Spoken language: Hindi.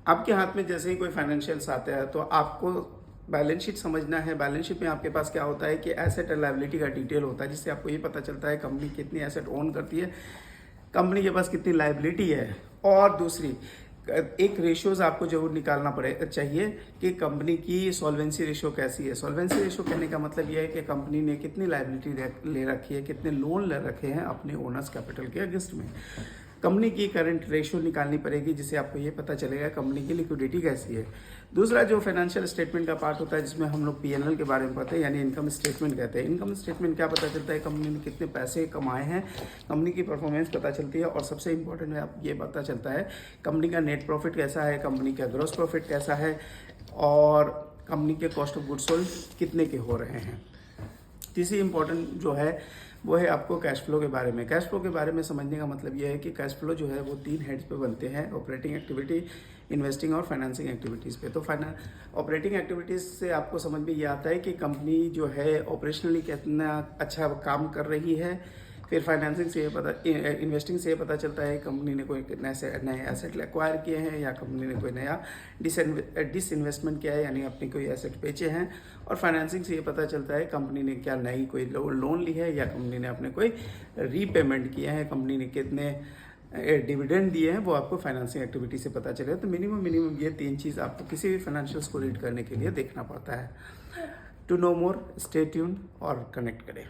आपके हाथ में जैसे ही कोई फाइनेंशियल्स आता है तो आपको बैलेंस शीट समझना है। बैलेंस शीट में आपके पास क्या होता है कि एसेट एंड लायबिलिटी का डिटेल होता है, जिससे आपको ये पता चलता है कंपनी कितनी एसेट ओन करती है, कंपनी के पास कितनी लायबिलिटी है। और दूसरी एक रेशियोज आपको जरूर निकालना चाहिए कि कंपनी की सॉल्वेंसी रेशियो कैसी है। सॉल्वेंसी रेशियो कहने का मतलब यह है कि कंपनी ने कितनी लायबिलिटी ले रखी है, कितने लोन ले रखे हैं अपने ओनर्स कैपिटल के अगेंस्ट में। कंपनी की करंट रेशियो निकालनी पड़ेगी, जिससे आपको ये पता चलेगा कंपनी की लिक्विडिटी कैसी है। दूसरा जो फाइनेंशियल स्टेटमेंट का पार्ट होता है, जिसमें हम लोग पीएनएल के बारे में पढ़ते हैं, यानी इनकम स्टेटमेंट कहते हैं। इनकम स्टेटमेंट क्या पता चलता है, कंपनी ने कितने पैसे कमाए हैं, कंपनी की परफॉर्मेंस पता चलती है। और सबसे इंपॉर्टेंट है, आप ये पता चलता है कंपनी का नेट प्रॉफिट कैसा है, कंपनी का ग्रॉस प्रॉफिट कैसा है, और कंपनी के कॉस्ट ऑफ गुड्स सोल्ड कितने के हो रहे हैं। तीसरी इंपॉर्टेंट जो है वो है आपको कैश फ्लो के बारे में। कैश फ्लो के बारे में समझने का मतलब ये है कि कैश फ्लो जो है वो 3 हेड्स पे बनते हैं, ऑपरेटिंग एक्टिविटी, इन्वेस्टिंग और फाइनेंसिंग एक्टिविटीज़ पे। तो ऑपरेटिंग एक्टिविटीज़ से आपको समझ में ये आता है कि कंपनी जो है ऑपरेशनली कितना अच्छा काम कर रही है। फिर फाइनेंसिंग से इन्वेस्टिंग से ये पता चलता है कंपनी ने कोई नए एसेट एक्वायर किए हैं, या कंपनी ने कोई नया डिसइन्वेस्टमेंट किया है, यानी अपने कोई एसेट बेचे हैं। और फाइनेंसिंग से ये पता चलता है कंपनी ने क्या नई कोई लोन ली है, या कंपनी ने अपने कोई रीपेमेंट किया है, कंपनी ने कितने डिविडेंड दिए हैं, वो आपको फाइनेंसिंग एक्टिविटी से पता चलेगा। तो मिनिमम ये 3 चीज़ आपको किसी भी फाइनेंशियल्स को रीड करने के लिए देखना पड़ता है। To know more, stay tuned और कनेक्ट करें।